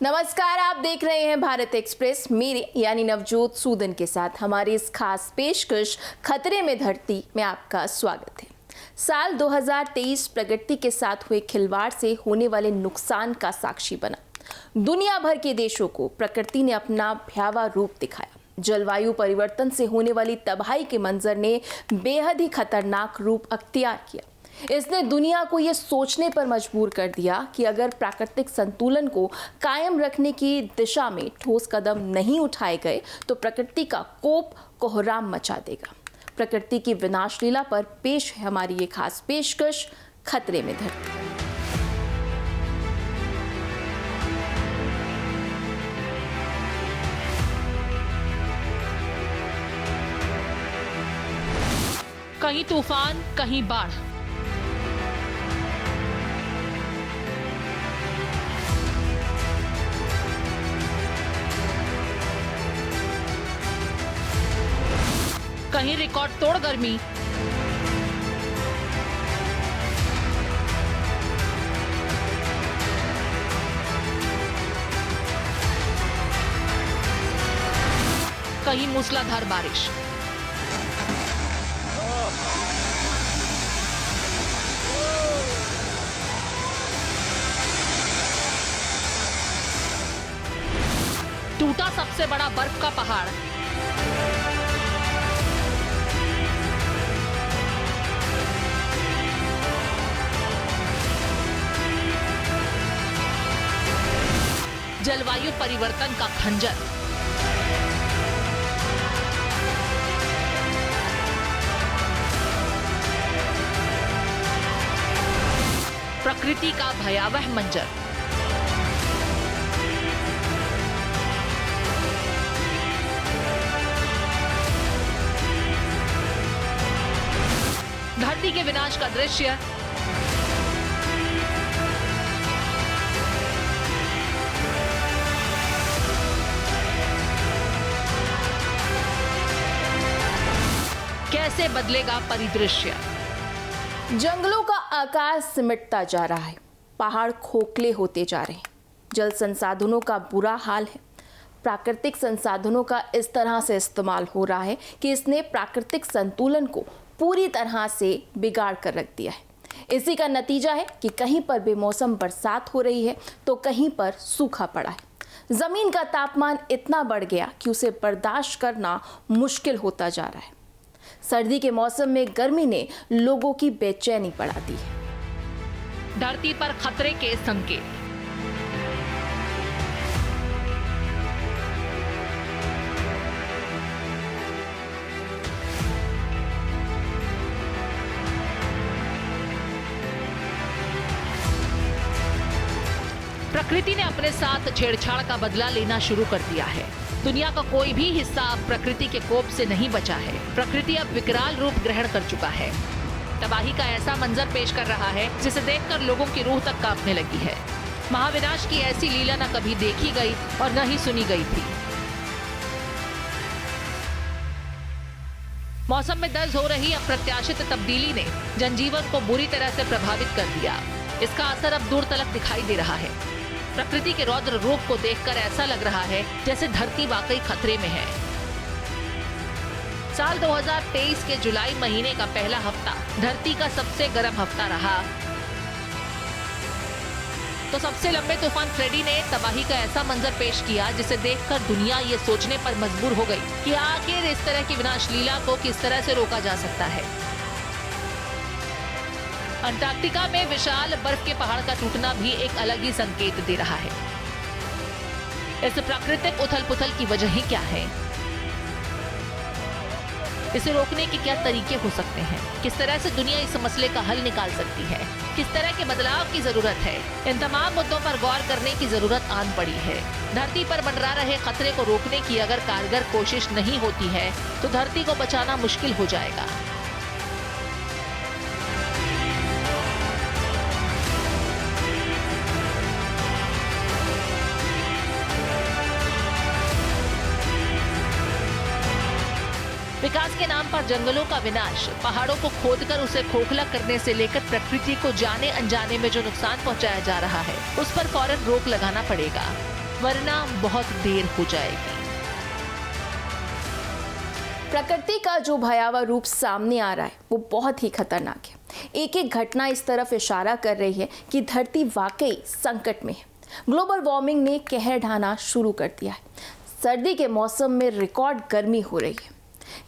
नमस्कार, आप देख रहे हैं भारत एक्सप्रेस। मेरे यानी नवजोत सूदन के साथ हमारी इस खास पेशकश खतरे में धरती में आपका स्वागत है। साल 2023 प्रकृति के साथ हुए खिलवाड़ से होने वाले नुकसान का साक्षी बना। दुनिया भर के देशों को प्रकृति ने अपना भयावह रूप दिखाया। जलवायु परिवर्तन से होने वाली तबाही के मंजर ने बेहद ही खतरनाक रूप अख्तियार किया। इसने दुनिया को यह सोचने पर मजबूर कर दिया कि अगर प्राकृतिक संतुलन को कायम रखने की दिशा में ठोस कदम नहीं उठाए गए तो प्रकृति का कोप कोहराम मचा देगा। प्रकृति की विनाश लीला पर पेश है हमारी ये खास पेशकश, खतरे में धरती। कहीं तूफान, कहीं बाढ़। कहीं रिकॉर्ड तोड़ गर्मी, कहीं मूसलाधार बारिश। टूटा सबसे बड़ा बर्फ का पहाड़। जलवायु परिवर्तन का खंजर। प्रकृति का भयावह मंजर। धरती के विनाश का दृश्य। कैसे बदलेगा परिदृश्य। जंगलों का आकार सिमटता जा रहा है, पहाड़ खोखले होते जा रहे हैं, जल संसाधनों का बुरा हाल है। प्राकृतिक संसाधनों का इस तरह से इस्तेमाल हो रहा है कि इसने प्राकृतिक संतुलन को पूरी तरह से बिगाड़ कर रख दिया है। इसी का नतीजा है कि कहीं पर बेमौसम बरसात हो रही है तो कहीं पर सूखा पड़ा है। जमीन का तापमान इतना बढ़ गया कि उसे बर्दाश्त करना मुश्किल होता जा रहा है। सर्दी के मौसम में गर्मी ने लोगों की बेचैनी बढ़ा दी है। धरती पर खतरे के संकेत। प्रकृति ने अपने साथ छेड़छाड़ का बदला लेना शुरू कर दिया है। दुनिया का कोई भी हिस्सा अब प्रकृति के कोप से नहीं बचा है। प्रकृति अब विकराल रूप ग्रहण कर चुका है। तबाही का ऐसा मंजर पेश कर रहा है जिसे देखकर लोगों की रूह तक कांपने लगी है। महाविनाश की ऐसी लीला न कभी देखी गई और न ही सुनी गई थी। मौसम में दर्ज हो रही अप्रत्याशित तब्दीली ने जनजीवन को बुरी तरह से प्रभावित कर दिया। इसका असर अब दूर तलक दिखाई दे रहा है। प्रकृति के रौद्र रूप को देखकर ऐसा लग रहा है जैसे धरती वाकई खतरे में है। साल 2023 के जुलाई महीने का पहला हफ्ता धरती का सबसे गर्म हफ्ता रहा तो सबसे लंबे तूफान फ्रेडी ने तबाही का ऐसा मंजर पेश किया जिसे देखकर दुनिया ये सोचने पर मजबूर हो गई कि आखिर इस तरह की विनाश लीला को किस तरह से रोका जा सकता है। अंटार्कटिका में विशाल बर्फ के पहाड़ का टूटना भी एक अलग ही संकेत दे रहा है। इस प्राकृतिक उथल-पुथल की वजह ही क्या है? इसे रोकने के क्या तरीके हो सकते हैं? किस तरह से दुनिया इस मसले का हल निकाल सकती है? किस तरह के बदलाव की जरूरत है? इन तमाम मुद्दों पर गौर करने की जरूरत आन पड़ी है। धरती पर मंडरा रहे खतरे को रोकने की अगर कारगर कोशिश नहीं होती है तो धरती को बचाना मुश्किल हो जाएगा। विकास के नाम पर जंगलों का विनाश, पहाड़ों को खोदकर उसे खोखला करने से लेकर प्रकृति को जाने अनजाने में जो नुकसान पहुंचाया जा रहा है, उस पर फौरन रोक लगाना पड़ेगा। वरना बहुत देर हो जाएगी। प्रकृति का जो भयावह रूप सामने आ रहा है वो बहुत ही खतरनाक है। एक एक घटना इस तरफ इशारा कर रही है कि धरती वाकई संकट में है। ग्लोबल वार्मिंग ने कहर ढाना शुरू कर दिया है। सर्दी के मौसम में रिकॉर्ड गर्मी हो रही है।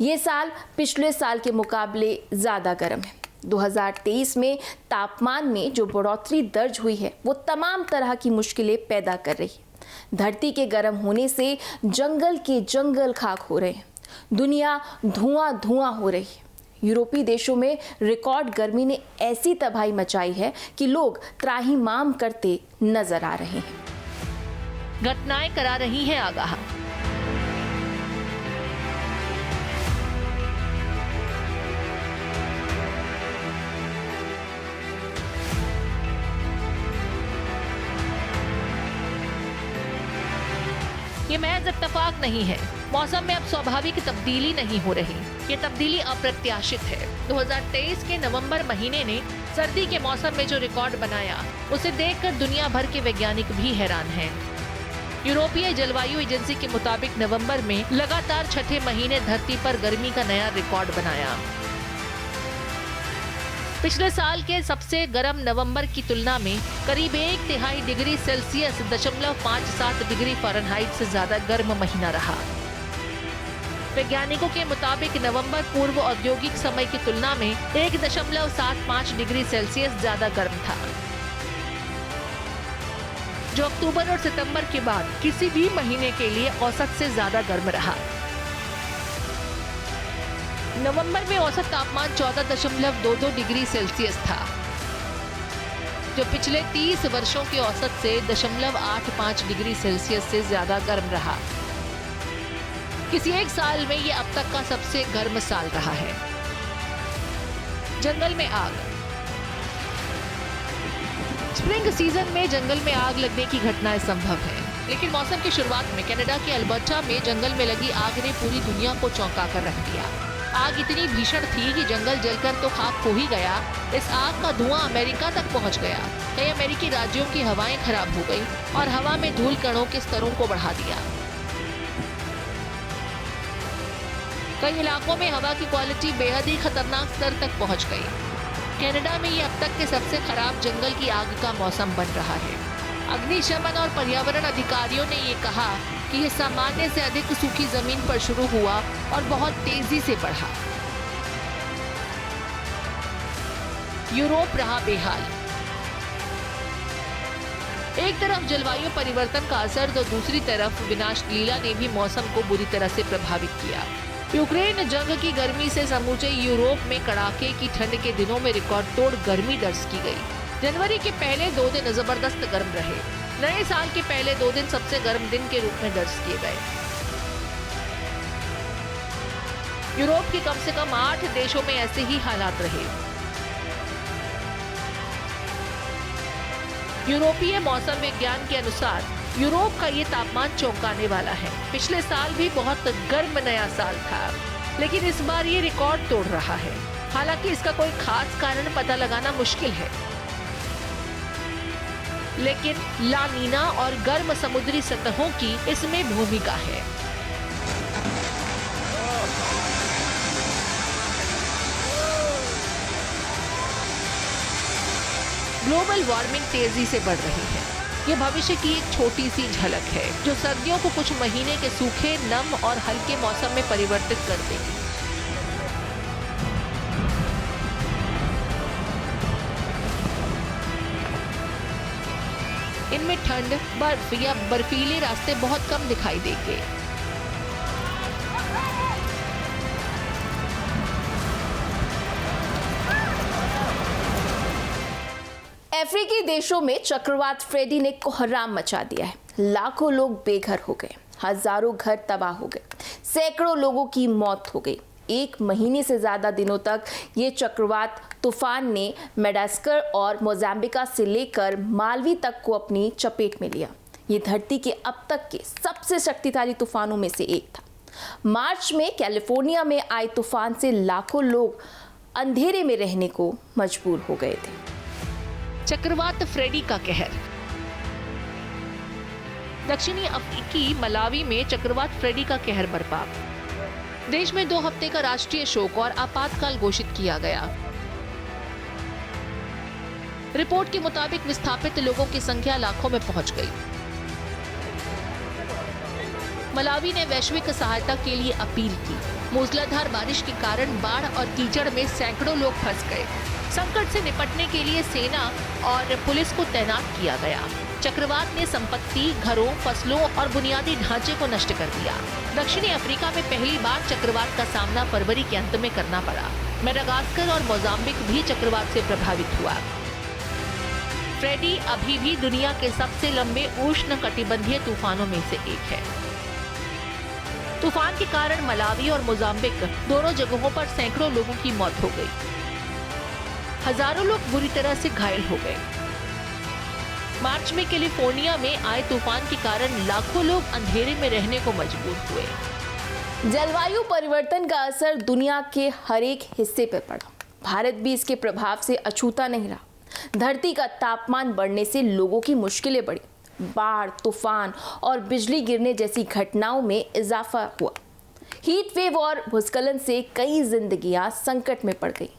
ये साल पिछले साल के मुकाबले ज़्यादा गर्म है। 2023 में तापमान में जो बढ़ोतरी दर्ज हुई है वो तमाम तरह की मुश्किलें पैदा कर रही है। धरती के गर्म होने से जंगल के जंगल खाक हो रहे हैं। दुनिया धुआं धुआं हो रही है। यूरोपीय देशों में रिकॉर्ड गर्मी ने ऐसी तबाही मचाई है कि लोग त्राहिमाम करते नजर आ रहे हैं। घटनाएं करा रही हैं आगाह। ये महज इत्तेफाक नहीं है। मौसम में अब स्वाभाविक तब्दीली नहीं हो रही, ये तब्दीली अप्रत्याशित है। 2023 के नवंबर महीने ने सर्दी के मौसम में जो रिकॉर्ड बनाया, उसे देखकर दुनिया भर के वैज्ञानिक भी हैरान हैं। यूरोपीय जलवायु एजेंसी के मुताबिक नवंबर में लगातार छठे महीने धरती पर गर्मी का नया रिकॉर्ड बनाया। पिछले साल के सबसे गर्म नवंबर की तुलना में करीब 1/3 डिग्री सेल्सियस 0.57 डिग्री फ़ारेनहाइट से ज्यादा गर्म महीना रहा। वैज्ञानिकों के मुताबिक नवंबर पूर्व औद्योगिक समय की तुलना में 1.75 डिग्री सेल्सियस ज्यादा गर्म था, जो अक्टूबर और सितंबर के बाद किसी भी महीने के लिए औसत से ज्यादा गर्म रहा। नवंबर में औसत तापमान 14.22 डिग्री सेल्सियस था, जो पिछले 30 वर्षों के औसत से 0.85 डिग्री सेल्सियस से ज्यादा गर्म रहा। किसी एक साल में ये अब तक का सबसे गर्म साल रहा है। जंगल में आग। स्प्रिंग सीजन में जंगल में आग लगने की घटनाएं संभव है, लेकिन मौसम की शुरुआत में कनाडा के अल्बर्टा में जंगल में लगी आग ने पूरी दुनिया को चौंका कर रख दिया। आग इतनी भीषण थी कि जंगल जलकर तो खाक हो ही गया, इस आग का धुआं अमेरिका तक पहुंच गया। कई अमेरिकी राज्यों की हवाएं खराब हो गई और हवा में धूल कणों के स्तरों को बढ़ा दिया। कई इलाकों में हवा की क्वालिटी बेहद ही खतरनाक स्तर तक पहुंच गई। कनाडा में ये अब तक के सबसे खराब जंगल की आग का मौसम बन रहा है। अग्निशमन और पर्यावरण अधिकारियों ने ये कहा कि ये सामान्य से अधिक सूखी जमीन पर शुरू हुआ और बहुत तेजी से बढ़ा। यूरोप रहा बेहाल। एक तरफ जलवायु परिवर्तन का असर तो दूसरी तरफ विनाश लीला ने भी मौसम को बुरी तरह से प्रभावित किया। यूक्रेन जंग की गर्मी से समूचे यूरोप में कड़ाके की ठंड के दिनों में रिकॉर्ड तोड़ गर्मी दर्ज की गई। जनवरी के पहले 2 दिन जबरदस्त गर्म रहे। नए साल के पहले 2 दिन सबसे गर्म दिन के रूप में दर्ज किए गए। यूरोप के कम से कम 8 देशों में ऐसे ही हालात रहे। यूरोपीय मौसम विज्ञान के अनुसार यूरोप का ये तापमान चौंकाने वाला है। पिछले साल भी बहुत गर्म नया साल था, लेकिन इस बार ये रिकॉर्ड तोड़ रहा है। हालांकि इसका कोई खास कारण पता लगाना मुश्किल है, लेकिन ला नीना और गर्म समुद्री सतहों की इसमें भूमिका है। ग्लोबल वार्मिंग तेजी से बढ़ रही है। ये भविष्य की एक छोटी सी झलक है, जो सर्दियों को कुछ महीने के सूखे, नम और हल्के मौसम में परिवर्तित कर देगी। इनमें ठंड, बर्फ या बर्फीले रास्ते बहुत कम दिखाई देंगे। अफ्रीकी देशों में चक्रवात फ्रेडी ने कोहराम मचा दिया है। लाखों लोग बेघर हो गए, हजारों घर तबाह हो गए, सैकड़ों लोगों की मौत हो गई। 1 महीने से ज्यादा दिनों तक ये चक्रवात तूफान ने मेडागास्कर और मोजाम्बिका से लेकर मालवी तक को अपनी चपेट में लिया। ये धरती के अब तक के सबसे शक्तिशाली तूफानों में से एक था। मार्च में कैलिफोर्निया में आए तूफान से लाखों लोग अंधेरे में रहने को मजबूर हो गए थे। चक्रवात फ्रेडी का कहर। दक्षिणी अफ्रीकी मलावी में चक्रवात फ्रेडी का कहर बरपा। देश में 2 हफ्ते का राष्ट्रीय शोक और आपातकाल घोषित किया गया। रिपोर्ट के मुताबिक विस्थापित लोगों की संख्या लाखों में पहुंच गई। मलावी ने वैश्विक सहायता के लिए अपील की। मूसलाधार बारिश के कारण बाढ़ और कीचड़ में सैकड़ों लोग फंस गए। संकट से निपटने के लिए सेना और पुलिस को तैनात किया गया। चक्रवात ने संपत्ति, घरों, फसलों और बुनियादी ढांचे को नष्ट कर दिया। दक्षिणी अफ्रीका में पहली बार चक्रवात का सामना फरवरी के अंत में करना पड़ा। मेडागास्कर और मोजाम्बिक भी चक्रवात से प्रभावित हुआ। फ्रेडी अभी भी दुनिया के सबसे लंबे उष्णकटिबंधीय तूफानों में से एक है। तूफान के कारण मलावी और मोजाम्बिक दोनों जगहों पर सैकड़ों लोगों की मौत हो गई। हजारों लोग बुरी तरह से घायल हो गए। मार्च में कैलिफोर्निया में आए तूफान के कारण लाखों लोग अंधेरे में रहने को मजबूर हुए। जलवायु परिवर्तन का असर दुनिया के हर एक हिस्से पर पड़ा। भारत भी इसके प्रभाव से अछूता नहीं रहा। धरती का तापमान बढ़ने से लोगों की मुश्किलें बढ़ी। बाढ़, तूफान और बिजली गिरने जैसी घटनाओं में इजाफा हुआ। हीट वेव और भूस्खलन से कई जिंदगियां संकट में पड़ गई।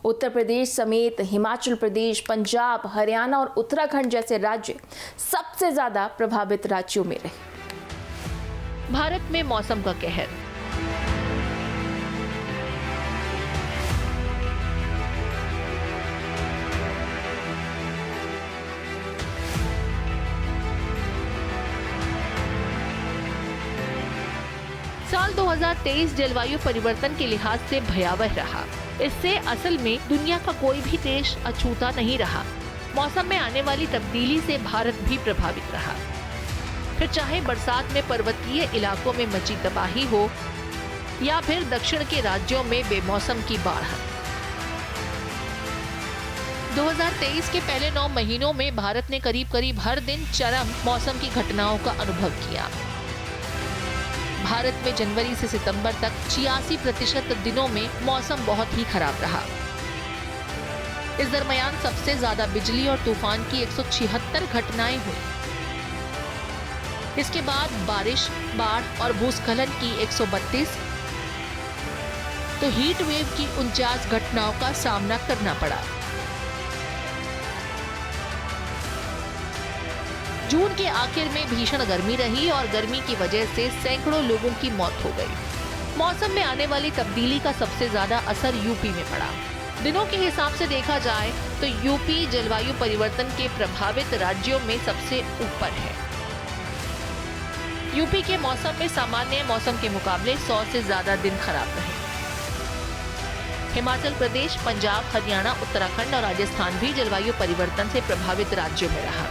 उत्तर प्रदेश समेत हिमाचल प्रदेश, पंजाब, हरियाणा और उत्तराखंड जैसे राज्य सबसे ज्यादा प्रभावित राज्यों में रहे। भारत में मौसम का कहर। साल 2023 जलवायु परिवर्तन के लिहाज से भयावह रहा। इससे असल में दुनिया का कोई भी देश अछूता नहीं रहा। मौसम में आने वाली तब्दीली से भारत भी प्रभावित रहा। फिर चाहे बरसात में पर्वतीय इलाकों में मची तबाही हो या फिर दक्षिण के राज्यों में बेमौसम की बाढ़। 2023 के पहले 9 महीनों में भारत ने करीब हर दिन चरम मौसम की घटनाओं का अनुभव किया। भारत में जनवरी से सितंबर तक 86% दिनों में मौसम बहुत ही खराब रहा। इस दरमियान सबसे ज्यादा बिजली और तूफान की 176 घटनाएं हुई। इसके बाद बारिश, बाढ़ और भूस्खलन की 132 तो हीट वेव की 49 घटनाओं का सामना करना पड़ा। जून के आखिर में भीषण गर्मी रही और गर्मी की वजह से सैकड़ों लोगों की मौत हो गई। मौसम में आने वाली तब्दीली का सबसे ज्यादा असर यूपी में पड़ा। दिनों के हिसाब से देखा जाए तो यूपी जलवायु परिवर्तन के प्रभावित राज्यों में सबसे ऊपर है। यूपी के मौसम में सामान्य मौसम के मुकाबले 100 से ज्यादा दिन खराब रहे। हिमाचल प्रदेश, पंजाब, हरियाणा, उत्तराखंड और राजस्थान भी जलवायु परिवर्तन से प्रभावित राज्यों में रहा।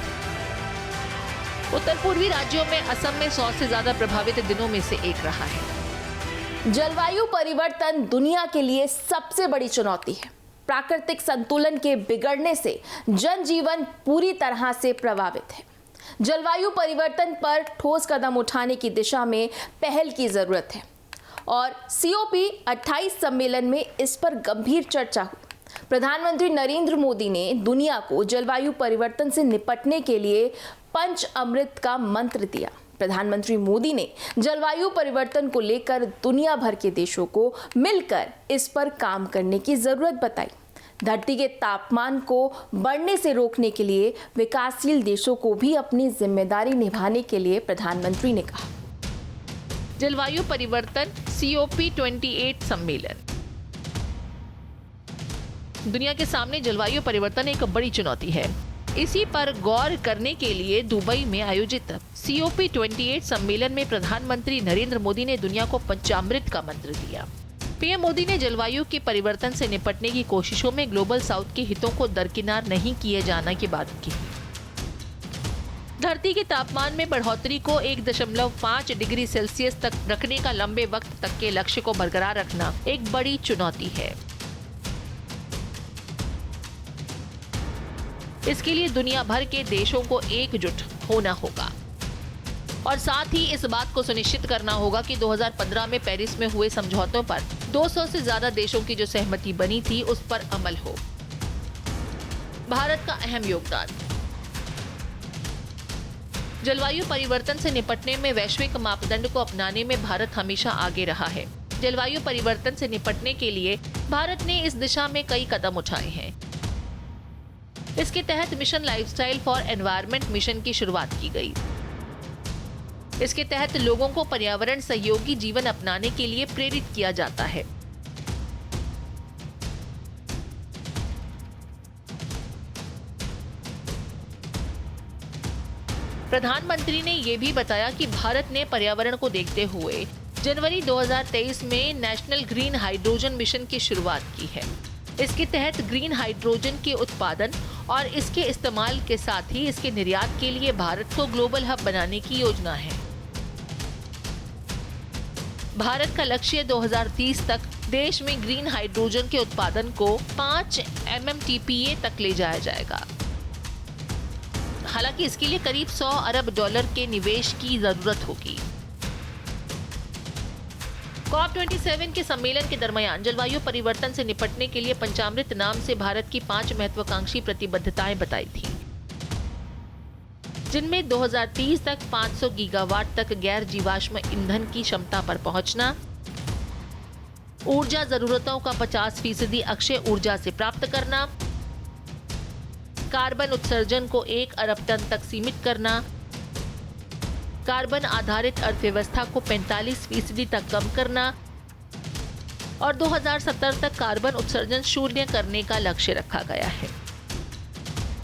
उत्तर पूर्वी राज्यों में असम में 100 से ज्यादा प्रभावित दिनों में से एक रहा है। जलवायु परिवर्तन दुनिया के लिए सबसे बड़ी चुनौती है। प्राकृतिक संतुलन के बिगड़ने से जनजीवन पूरी तरह से प्रभावित है। जलवायु परिवर्तन पर ठोस कदम उठाने की दिशा में पहल की जरूरत है और COP28 सम्मेलन में इस पर गंभीर चर्चा हुई। प्रधानमंत्री नरेंद्र मोदी ने दुनिया को जलवायु परिवर्तन से निपटने के लिए पंच अमृत का मंत्र दिया। प्रधानमंत्री मोदी ने जलवायु परिवर्तन को लेकर दुनिया भर के देशों को मिलकर इस पर काम करने की जरूरत बताई। धरती के तापमान को बढ़ने से रोकने के लिए विकासशील देशों को भी अपनी जिम्मेदारी निभाने के लिए प्रधानमंत्री ने कहा। जलवायु परिवर्तन COP28 सम्मेलन। दुनिया के सामने जलवायु परिवर्तन एक बड़ी चुनौती है। इसी पर गौर करने के लिए दुबई में आयोजित COP28 सम्मेलन में प्रधानमंत्री नरेंद्र मोदी ने दुनिया को पंचामृत का मंत्र दिया। पीएम मोदी ने जलवायु के परिवर्तन से निपटने की कोशिशों में ग्लोबल साउथ के हितों को दरकिनार नहीं किए जाने की बात की। धरती के तापमान में बढ़ोतरी को 1.5 डिग्री सेल्सियस तक रखने का लंबे वक्त तक के लक्ष्य को बरकरार रखना एक बड़ी चुनौती है। इसके लिए दुनिया भर के देशों को एकजुट होना होगा और साथ ही इस बात को सुनिश्चित करना होगा कि 2015 में पेरिस में हुए समझौतों पर 200 से ज्यादा देशों की जो सहमति बनी थी उस पर अमल हो। भारत का अहम योगदान। जलवायु परिवर्तन से निपटने में वैश्विक मापदंड को अपनाने में भारत हमेशा आगे रहा है। जलवायु परिवर्तन से निपटने के लिए भारत ने इस दिशा में कई कदम उठाए हैं। इसके तहत mission lifestyle for environment mission की शुरुआत की गई। इसके तहत लोगों को पर्यावरण सहयोगी जीवन अपनाने के लिए प्रेरित किया जाता है। प्रधानमंत्री ने ये भी बताया कि भारत ने पर्यावरण को देखते हुए जनवरी 2023 में नेशनल ग्रीन हाइड्रोजन मिशन की शुरुआत की है। इसके तहत ग्रीन हाइड्रोजन के उत्पादन और इसके इस्तेमाल के साथ ही इसके निर्यात के लिए भारत को ग्लोबल हब बनाने की योजना है। भारत का लक्ष्य 2030 तक देश में ग्रीन हाइड्रोजन के उत्पादन को 5 MMTPA तक ले जाया जाएगा। हालांकि इसके लिए करीब $100 अरब के निवेश की जरूरत होगी। COP27 के सम्मेलन के दरमियान जलवायु परिवर्तन से निपटने के लिए पंचामृत नाम से भारत की 5 महत्वाकांक्षी प्रतिबद्धताएं बताई थी, जिनमें 2030 तक 500 गीगावाट तक गैर जीवाश्म ईंधन की क्षमता पर पहुंचना, ऊर्जा जरूरतों का 50% अक्षय ऊर्जा से प्राप्त करना, कार्बन उत्सर्जन को 1 अरब टन तक सीमित करना, कार्बन आधारित अर्थव्यवस्था को 45% तक कम करना और 2070 तक कार्बन उत्सर्जन शून्य करने का लक्ष्य रखा गया है।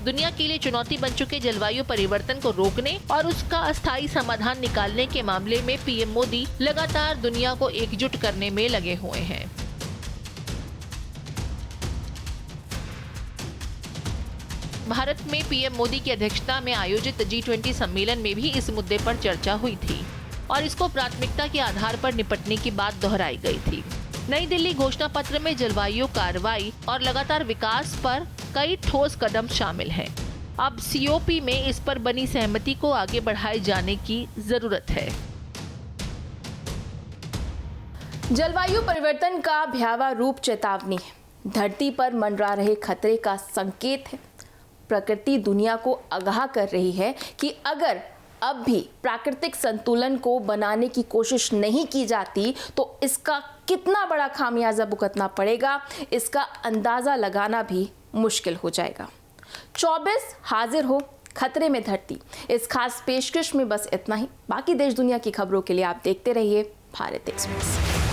दुनिया के लिए चुनौती बन चुके जलवायु परिवर्तन को रोकने और उसका अस्थायी समाधान निकालने के मामले में पीएम मोदी लगातार दुनिया को एकजुट करने में लगे हुए हैं। भारत में पीएम मोदी की अध्यक्षता में आयोजित G20 सम्मेलन में भी इस मुद्दे पर चर्चा हुई थी और इसको प्राथमिकता के आधार पर निपटने की बात दोहराई गई थी। नई दिल्ली घोषणा पत्र में जलवायु कार्रवाई और लगातार विकास पर कई ठोस कदम शामिल हैं। अब COP में इस पर बनी सहमति को आगे बढ़ाए जाने की जरूरत है। जलवायु परिवर्तन का भयावह रूप चेतावनी है, धरती पर मंडरा रहे खतरे का संकेत है। प्रकृति दुनिया को आगाह कर रही है कि अगर अब भी प्राकृतिक संतुलन को बनाने की कोशिश नहीं की जाती तो इसका कितना बड़ा खामियाजा भुगतना पड़ेगा, इसका अंदाजा लगाना भी मुश्किल हो जाएगा। 24 हाजिर हो खतरे में धरती, इस खास पेशकश में बस इतना ही। बाकी देश दुनिया की खबरों के लिए आप देखते रहिए भारत एक्सप्रेस।